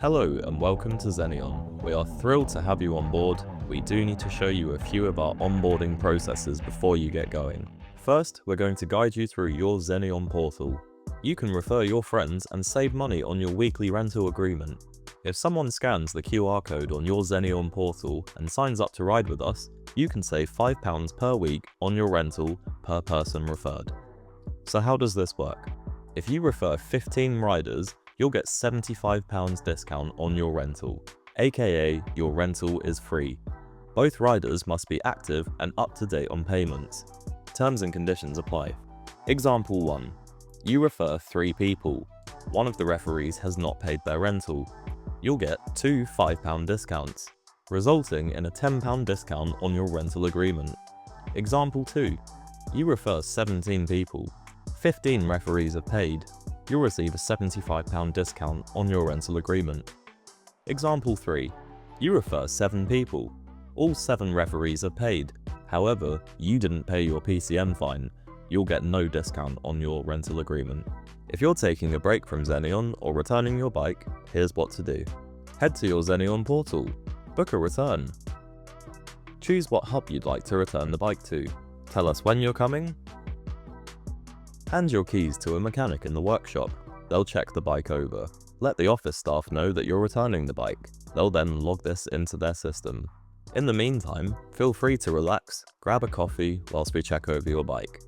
Hello and welcome to Zenion. We are thrilled to have you on board. We do need to show you a few of our onboarding processes before you get going. First, we're going to guide you through your Zenion portal. You can refer your friends and save money on your weekly rental agreement. If someone scans the QR code on your Zenion portal and signs up to ride with us, you can save £5 per week on your rental per person referred. So how does this work? If you refer 15 riders, you'll get £75 discount on your rental, aka your rental is free. Both riders must be active and up to date on payments. Terms and conditions apply. Example 1. You refer 3 people. One of the referees has not paid their rental. You'll get 2 £5 discounts, resulting in a £10 discount on your rental agreement. Example 2. You refer 17 people. 15 referees have paid. You'll receive a £75 discount on your rental agreement. Example 3. You refer 7 people. All 7 referees have paid. However, you didn't pay your PCM fine. You'll get no discount on your rental agreement. If you're taking a break from Zenion or returning your bike, here's what to do. Head to your Zenion portal. Book a return. Choose what hub you'd like to return the bike to. Tell us when you're coming. Hand your keys to a mechanic in the workshop. They'll check the bike over. Let the office staff know that you're returning the bike. They'll then log this into their system. In the meantime, feel free to relax, grab a coffee whilst we check over your bike.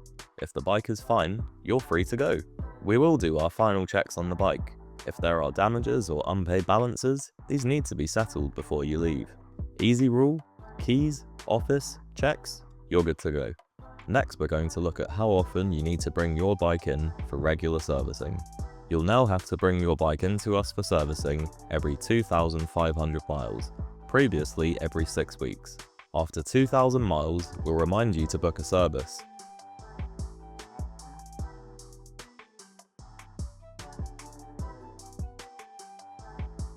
If the bike is fine, you're free to go. We will do our final checks on the bike. If there are damages or unpaid balances, these need to be settled before you leave. Easy rule, keys, office, checks, you're good to go. Next, we're going to look at how often you need to bring your bike in for regular servicing. You'll now have to bring your bike into us for servicing every 2,500 miles, previously every 6 weeks. After 2,000 miles, we'll remind you to book a service.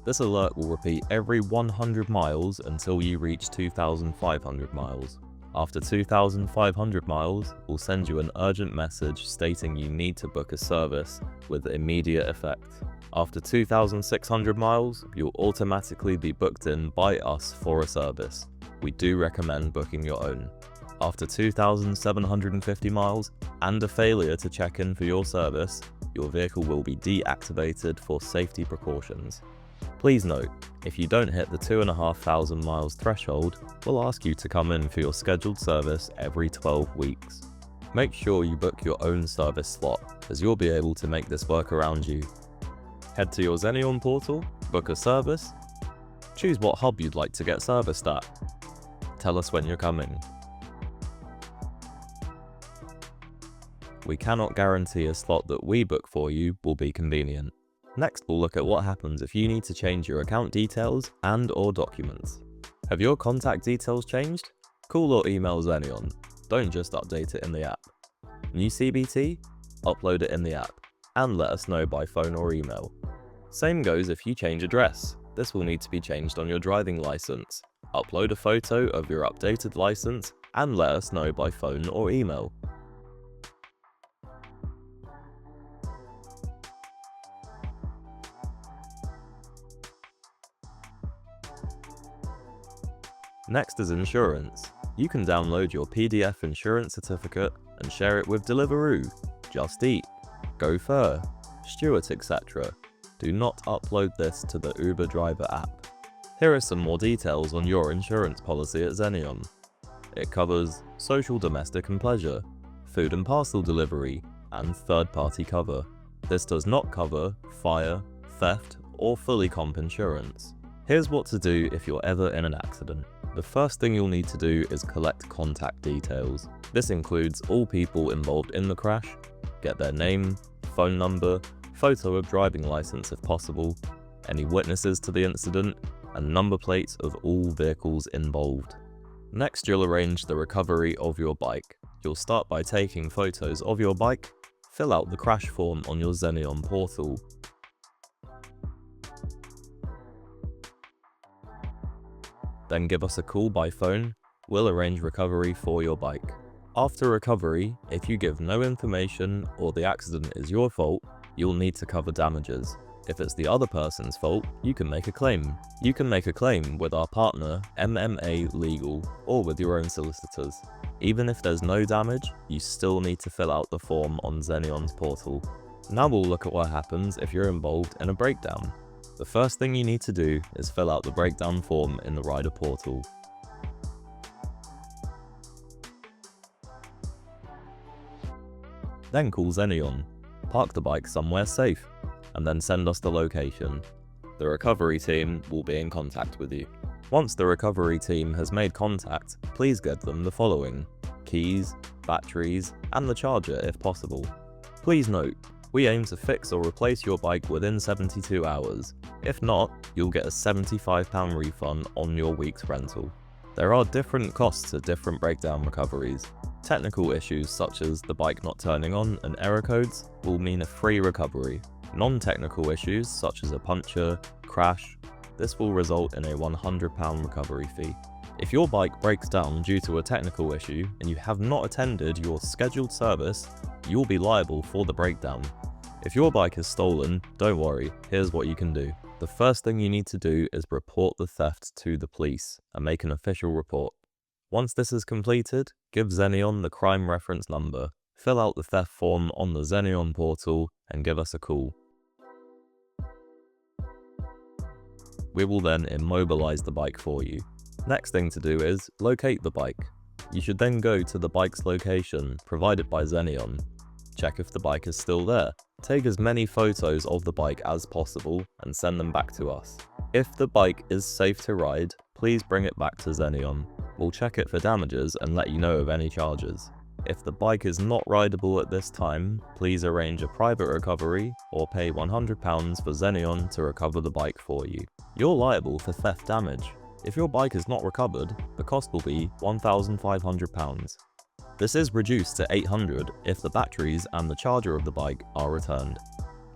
This alert will repeat every 100 miles until you reach 2,500 miles. After 2,500 miles, we'll send you an urgent message stating you need to book a service with immediate effect. After 2,600 miles, you'll automatically be booked in by us for a service. We do recommend booking your own. After 2,750 miles and a failure to check in for your service, your vehicle will be deactivated for safety precautions. Please note, if you don't hit the 2,500 miles threshold, we'll ask you to come in for your scheduled service every 12 weeks. Make sure you book your own service slot, as you'll be able to make this work around you. Head to your Zenion portal, book a service, choose what hub you'd like to get serviced at. Tell us when you're coming. We cannot guarantee a slot that we book for you will be convenient. Next, we'll look at what happens if you need to change your account details and/or documents. Have your contact details changed? Call or email Zenion. Don't just update it in the app. New CBT? Upload it in the app, and let us know by phone or email. Same goes if you change address. This will need to be changed on your driving license. Upload a photo of your updated license, and let us know by phone or email. Next is insurance. You can download your PDF insurance certificate and share it with Deliveroo, Just Eat, GoFur, Stuart, etc. Do not upload this to the Uber driver app. Here are some more details on your insurance policy at Zenion. It covers social, domestic and pleasure, food and parcel delivery, and third-party cover. This does not cover fire, theft, or fully comp insurance. Here's what to do if you're ever in an accident. The first thing you'll need to do is collect contact details. This includes all people involved in the crash, get their name, phone number, photo of driving license if possible, any witnesses to the incident, and number plates of all vehicles involved. Next, you'll arrange the recovery of your bike. You'll start by taking photos of your bike, fill out the crash form on your Zenion portal. Then give us a call by phone, we'll arrange recovery for your bike. After recovery, if you give no information or the accident is your fault, you'll need to cover damages. If it's the other person's fault, you can make a claim. You can make a claim with our partner, MMA Legal, or with your own solicitors. Even if there's no damage, you still need to fill out the form on Zenion's portal. Now we'll look at what happens if you're involved in a breakdown. The first thing you need to do is fill out the breakdown form in the rider portal. Then call Zenion, park the bike somewhere safe, and then send us the location. The recovery team will be in contact with you. Once the recovery team has made contact, please get them the following: keys, batteries, and the charger if possible. Please note, we aim to fix or replace your bike within 72 hours. If not, you'll get a £75 refund on your week's rental. There are different costs to different breakdown recoveries. Technical issues such as the bike not turning on and error codes will mean a free recovery. Non-technical issues such as a puncture, crash, this will result in a £100 recovery fee. If your bike breaks down due to a technical issue and you have not attended your scheduled service, you'll be liable for the breakdown. If your bike is stolen, don't worry, here's what you can do. The first thing you need to do is report the theft to the police and make an official report. Once this is completed, give Zenion the crime reference number, fill out the theft form on the Zenion portal, and give us a call. We will then immobilize the bike for you. Next thing to do is locate the bike. You should then go to the bike's location provided by Zenion. Check if the bike is still there. Take as many photos of the bike as possible and send them back to us. If the bike is safe to ride, please bring it back to Zenion. We'll check it for damages and let you know of any charges. If the bike is not rideable at this time, please arrange a private recovery or pay £100 for Zenion to recover the bike for you. You're liable for theft damage. If your bike is not recovered, the cost will be £1,500. This is reduced to £800 if the batteries and the charger of the bike are returned.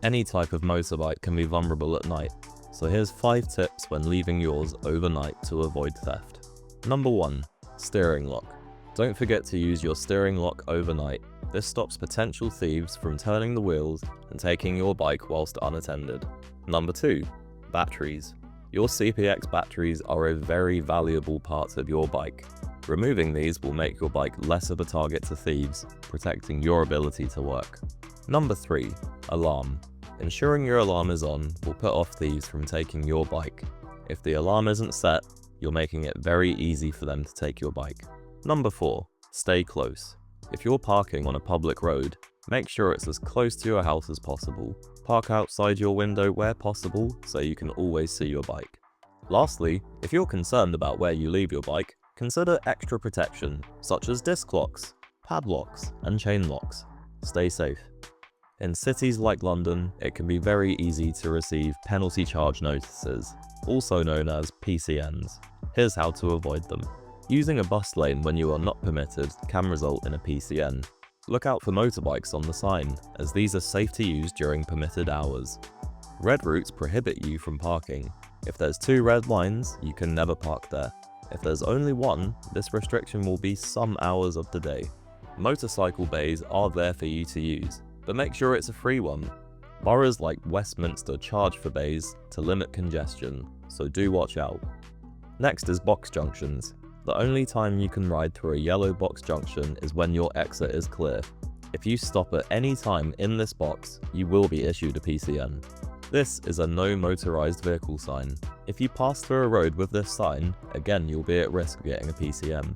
Any type of motorbike can be vulnerable at night, so here's 5 tips when leaving yours overnight to avoid theft. Number 1. Steering lock. Don't forget to use your steering lock overnight. This stops potential thieves from turning the wheels and taking your bike whilst unattended. Number 2. Batteries. Your CPX batteries are a very valuable part of your bike. Removing these will make your bike less of a target to thieves, protecting your ability to work. Number 3. Alarm. Ensuring your alarm is on will put off thieves from taking your bike. If the alarm isn't set, you're making it very easy for them to take your bike. Number 4. Stay close. If you're parking on a public road, make sure it's as close to your house as possible. Park outside your window where possible so you can always see your bike. Lastly, if you're concerned about where you leave your bike, consider extra protection, such as disc locks, padlocks, and chain locks. Stay safe. In cities like London, it can be very easy to receive penalty charge notices, also known as PCNs. Here's how to avoid them. Using a bus lane when you are not permitted can result in a PCN. Look out for motorbikes on the sign, as these are safe to use during permitted hours. Red routes prohibit you from parking. If there's 2 red lines, you can never park there. If there's only one, this restriction will be some hours of the day. Motorcycle bays are there for you to use, but make sure it's a free one. Boroughs like Westminster charge for bays to limit congestion, so do watch out. Next is box junctions. The only time you can ride through a yellow box junction is when your exit is clear. If you stop at any time in this box, you will be issued a PCN. This is a no motorized vehicle sign. If you pass through a road with this sign, again you'll be at risk of getting a PCN.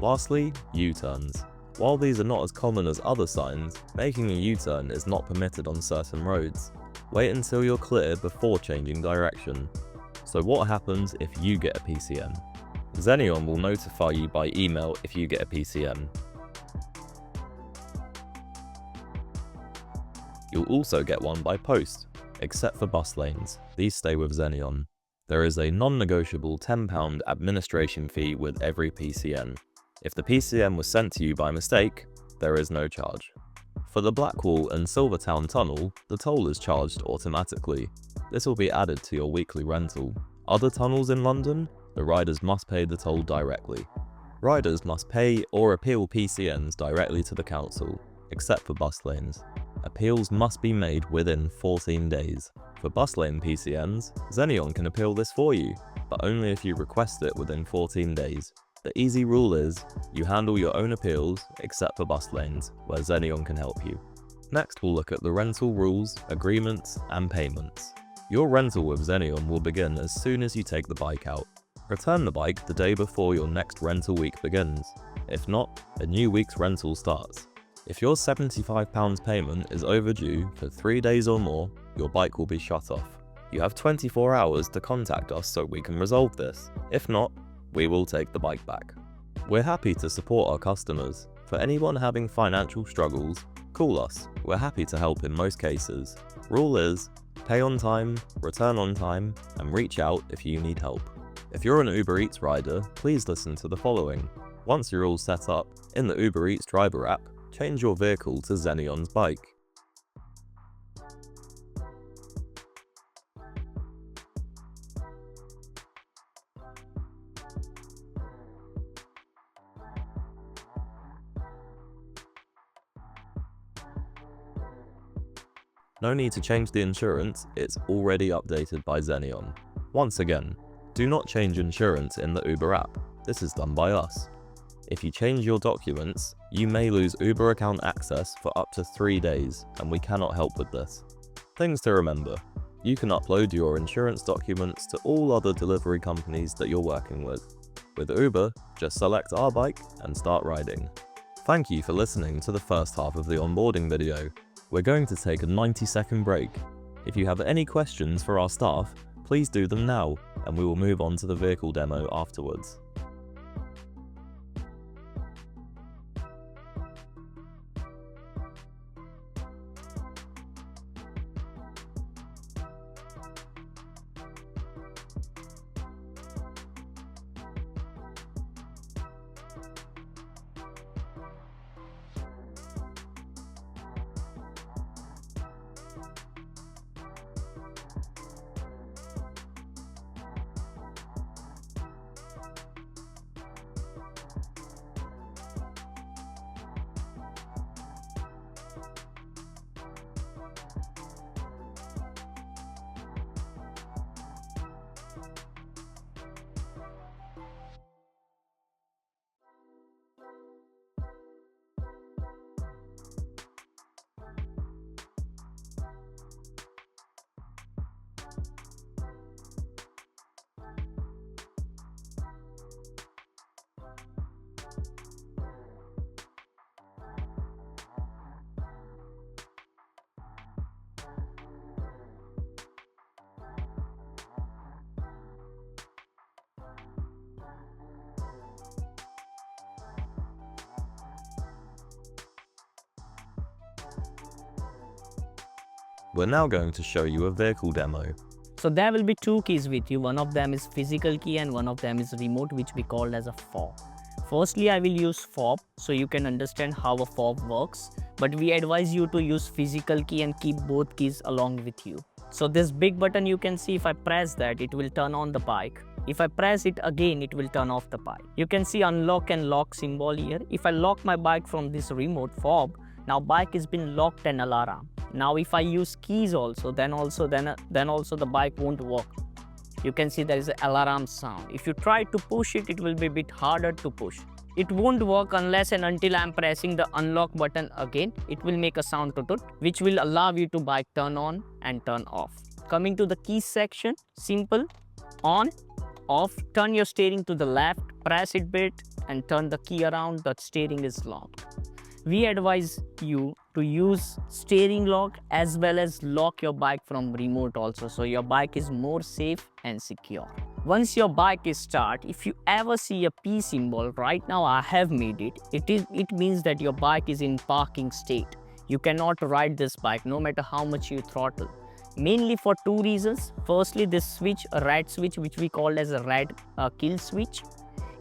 Lastly, U-turns. While these are not as common as other signs, making a U-turn is not permitted on certain roads. Wait until you're clear before changing direction. So what happens if you get a PCN? Zenion will notify you by email if you get a PCN. You'll also get one by post, except for bus lanes. These stay with Zenion. There is a non-negotiable £10 administration fee with every PCN. If the PCN was sent to you by mistake, there is no charge. For the Blackwall and Silvertown tunnel, the toll is charged automatically. This will be added to your weekly rental. Other tunnels in London, the riders must pay the toll directly. Riders must pay or appeal PCNs directly to the council, except for bus lanes. Appeals must be made within 14 days. For bus lane PCNs, Zenion can appeal this for you, but only if you request it within 14 days. The easy rule is, you handle your own appeals except for bus lanes, where Zenion can help you. Next we'll look at the rental rules, agreements, and payments. Your rental with Zenion will begin as soon as you take the bike out. Return the bike the day before your next rental week begins. If not, a new week's rental starts. If your £75 payment is overdue for 3 days or more, your bike will be shut off. You have 24 hours to contact us so we can resolve this. If not, we will take the bike back. We're happy to support our customers. For anyone having financial struggles, call us. We're happy to help in most cases. Rule is, pay on time, return on time, and reach out if you need help. If you're an Uber Eats rider, please listen to the following. Once you're all set up, in the Uber Eats driver app, change your vehicle to Zenion's bike. No need to change the insurance, it's already updated by Zenion. Once again, do not change insurance in the Uber app, this is done by us. If you change your documents, you may lose Uber account access for up to 3 days, and we cannot help with this. Things to remember. You can upload your insurance documents to all other delivery companies that you're working with. With Uber, just select our bike and start riding. Thank you for listening to the first half of the onboarding video. We're going to take a 90-second break. If you have any questions for our staff, please do them now, and we will move on to the vehicle demo afterwards. We're now going to show you a vehicle demo. So there will be two keys with you. One of them is physical key and one of them is remote, which we call as a fob. Firstly, I will use fob so you can understand how a fob works. But we advise you to use physical key and keep both keys along with you. So this big button you can see, if I press that, it will turn on the bike. If I press it again, it will turn off the bike. You can see unlock and lock symbol here. If I lock my bike from this remote fob, now bike has been locked and alarm. Now if I use keys also, then also the bike won't work. You can see there is an alarm sound. If you try to push it, it will be a bit harder to push. It won't work unless and until I am pressing the unlock button again. It will make a sound tut, which will allow you to bike turn on and turn off. Coming to the keys section, simple, on, off, turn your steering to the left, press it bit and turn the key around, the steering is locked. We advise you to use steering lock as well as lock your bike from remote also, so your bike is more safe and secure. Once your bike is start, if you ever see a P symbol, right now I have made it, it means that your bike is in parking state. You cannot ride this bike no matter how much you throttle. Mainly for two reasons. Firstly, this switch, a red switch, which we call as a red kill switch.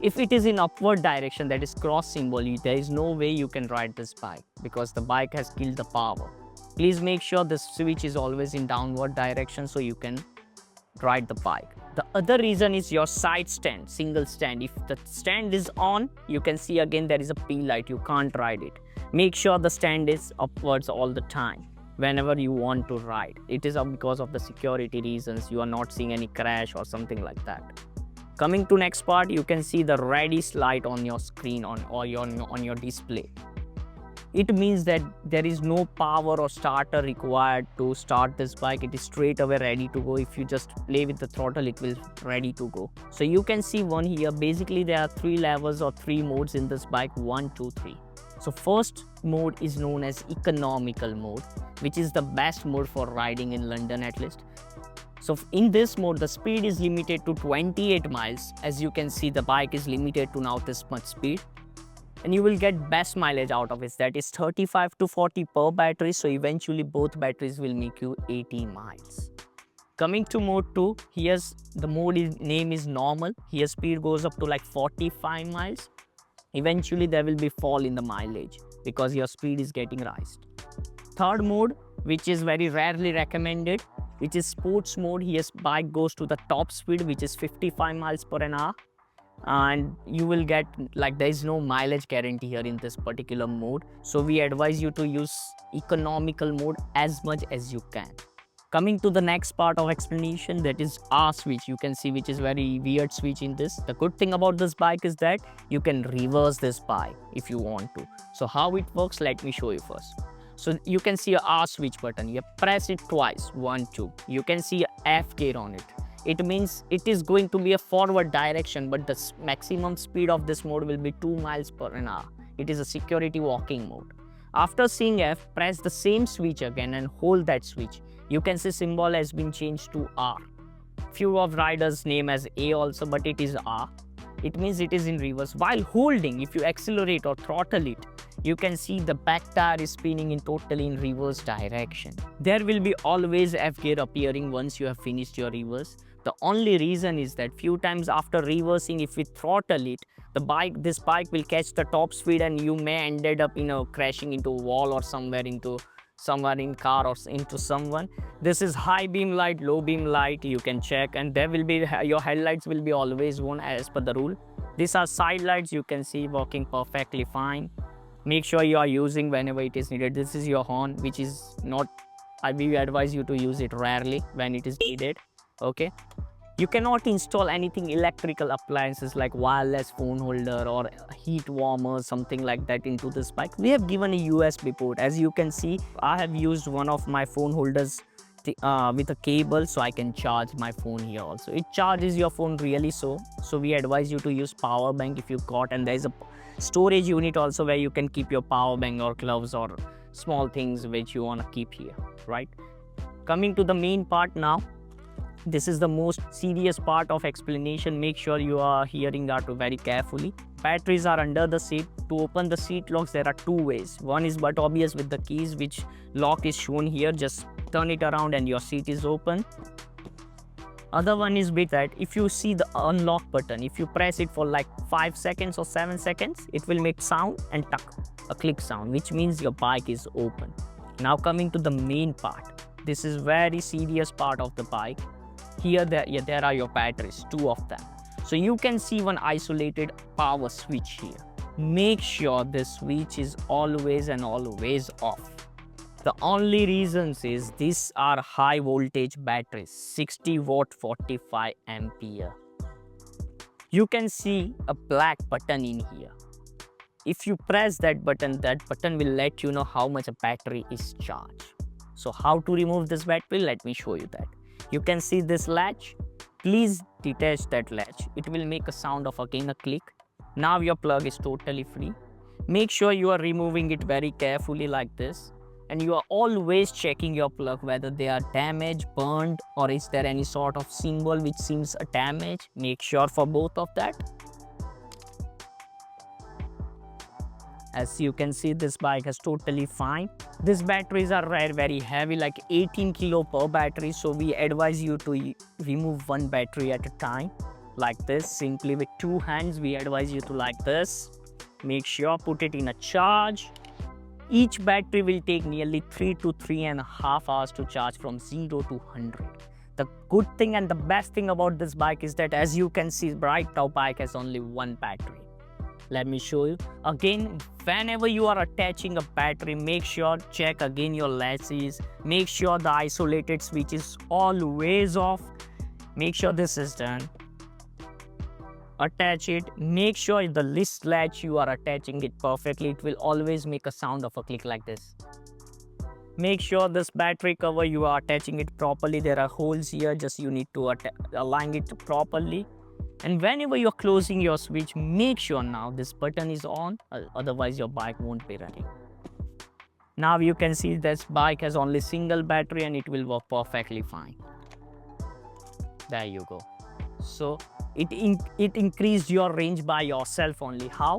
If it is in upward direction, that is cross symbol, there is no way you can ride this bike because the bike has killed the power. Please make sure the switch is always in downward direction so you can ride the bike. The other reason is your side stand, single stand. If the stand is on, you can see again there is a P light, you can't ride it. Make sure the stand is upwards all the time. whenever you want to ride. It is because of the security reasons. You are not seeing any crash or something like that. Coming to next part, you can see the reddish light on your screen on your display. It means that there is no power or starter required to start this bike. It is straight away ready to go. If you just play with the throttle, it will ready to go. So you can see one here. Basically, there are 3 levels or 3 modes in this bike, 1, 2, 3. So first mode is known as economical mode, which is the best mode for riding in London at least. So in this mode, the speed is limited to 28 miles. As you can see, the bike is limited to now this much speed. And you will get best mileage out of it, that is 35 to 40 per battery. So eventually both batteries will make you 80 miles. Coming to mode 2, here's the name is normal. Here speed goes up to like 45 miles. Eventually there will be fall in the mileage because your speed is getting raised. Third mode, which is very rarely recommended, which is sports mode. Here bike goes to the top speed, which is 55 miles per an hour. And you will get like there is no mileage guarantee here in this particular mode. So we advise you to use economical mode as much as you can. Coming to the next part of explanation, that is R switch. You can see which is very weird switch in this. The good thing about this bike is that you can reverse this bike if you want to. So how it works, let me show you first. So you can see a R switch button. You press it twice, 1, 2. You can see a F gear on it. It means it is going to be a forward direction, but the maximum speed of this mode will be 2 miles per an hour. It is a security walking mode. After seeing F, press the same switch again and hold that switch. You can see symbol has been changed to R. Few of riders name as A also, but it is R. It means it is in reverse. While holding, if you accelerate or throttle it, you can see the back tire is spinning in totally in reverse direction. There will be always F gear appearing once you have finished your reverse. The only reason is that few times after reversing, if we throttle it, this bike will catch the top speed and you may ended up crashing into a wall or somewhere in car or into someone. This is high beam light, low beam light, you can check, and there will be your headlights will be always on as per the rule. These are side lights, you can see working perfectly fine. Make sure you are using whenever it is needed. This is your horn, which is not, we advise you to use it rarely when it is needed. Okay, you cannot install anything electrical appliances like wireless phone holder or heat warmer, something like that into this bike. We have given a USB port. As you can see, I have used one of my phone holders with a cable, so I can charge my phone here also. It charges your phone really so we advise you to use power bank if you got, and there is a storage unit also where you can keep your power bank or gloves or small things which you want to keep here, right? Coming to the main part now. This is the most serious part of explanation. Make sure you are hearing that very carefully. Batteries are under the seat. To open the seat locks, there are 2 ways. One is but obvious with the keys, which lock is shown here. Just turn it around and your seat is open. Other one is with that if you see the unlock button, if you press it for like 5 seconds or 7 seconds, it will make sound and tuck, a click sound, which means your bike is open. Now coming to the main part. This is very serious part of the bike. Here there are your batteries, 2 of them. So you can see one isolated power switch here. Make sure this switch is always and always off. The only reasons is these are high voltage batteries, 60 watt 45 ampere. You can see a black button in here. If you press that button will let you know how much a battery is charged. So how to remove this battery? Let me show you that. You can see this latch. Please detach that latch. It will make a sound of again a click. Now your plug is totally free. Make sure you are removing it very carefully like this. And you are always checking your plug whether they are damaged, burned, or is there any sort of symbol which seems a damage. Make sure for both of that. As you can see, this bike is totally fine. These batteries are very heavy, like 18 kilo per battery. So we advise you to remove one battery at a time, like this. Simply with 2 hands, we advise you to like this. Make sure put it in a charge. Each battery will take nearly 3 to 3.5 hours to charge from 0 to 100. The good thing and the best thing about this bike is that, as you can see, right now bike has only 1 battery. Let me show you. Again, whenever you are attaching a battery, make sure check again your latches. Make sure the isolated switch is always off. Make sure this is done. Attach it. Make sure the list latch you are attaching it perfectly. It will always make a sound of a click like this. Make sure this battery cover you are attaching it properly. There are holes here, just you need to align it properly. And whenever you're closing your switch, make sure now this button is on, otherwise your bike won't be running. Now you can see this bike has only single battery and it will work perfectly fine. There you go. So it increased your range by yourself only. How?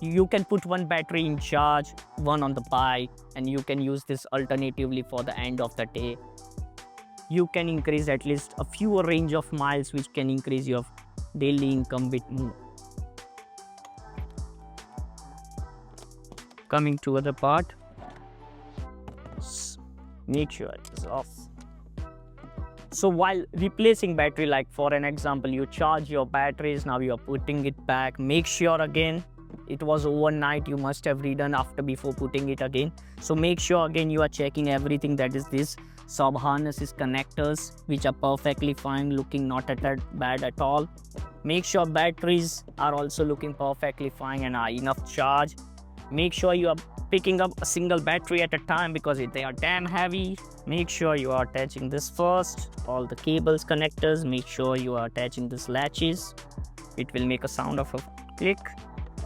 You can put one battery in charge, one on the bike, and you can use this alternatively for the end of the day. You can increase at least a fewer range of miles, which can increase your daily income bit more. Coming to other part, make sure it is off. So while replacing battery, like for an example, you charge your batteries, now you are putting it back. Make sure again, it was overnight, you must have redone before putting it again. So make sure again you are checking everything, that is this sub harnesses connectors, which are perfectly fine, looking not bad at all. Make sure batteries are also looking perfectly fine and are enough charge. Make sure you are picking up a single battery at a time because they are damn heavy. Make sure you are attaching this first, all the cables, connectors. Make sure you are attaching this latches. It will make a sound of a click.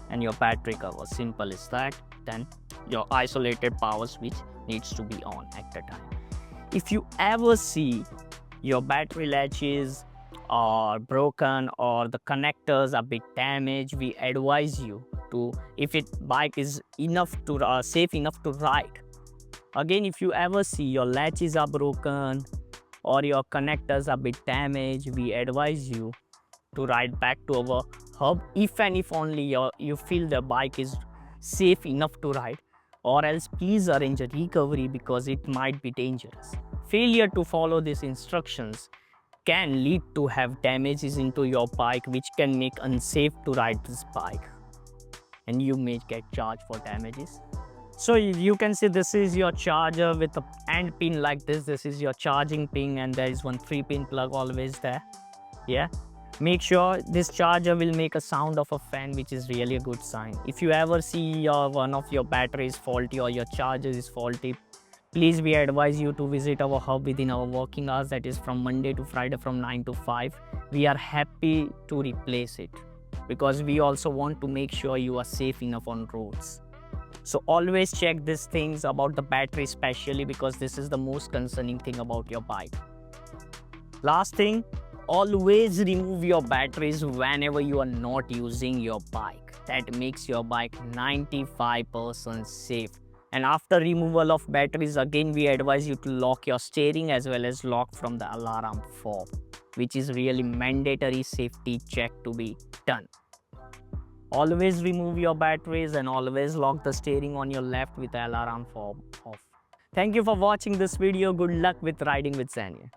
And your battery cover, simple as that. Then your isolated power switch needs to be on at the time. If you ever see your battery latches are broken or the connectors are a bit damaged, we advise you to, if bike is safe enough to ride. Again, if you ever see your latches are broken or your connectors are a bit damaged, we advise you to ride back to our hub, if and if only you feel the bike is safe enough to ride, or else please arrange a recovery because it might be dangerous. Failure to follow these instructions can lead to have damages into your bike, which can make unsafe to ride this bike, and you may get charged for damages. So you can see this is your charger with a end pin like this. This is your charging pin, and there is one 3-pin plug always there. Yeah. Make sure this charger will make a sound of a fan, which is really a good sign. If you ever see one of your batteries faulty or your charger is faulty, please we advise you to visit our hub within our working hours, that is from Monday to Friday from 9 to 5. We are happy to replace it because we also want to make sure you are safe enough on roads. So always check these things about the battery, especially because this is the most concerning thing about your bike. Last thing, always remove your batteries whenever you are not using your bike. That makes your bike 95% safe. And after removal of batteries, again we advise you to lock your steering as well as lock from the alarm fob, which is really mandatory safety check to be done. Always remove your batteries and always lock the steering on your left with the alarm fob off. Thank you for watching this video. Good luck with riding with Zenion.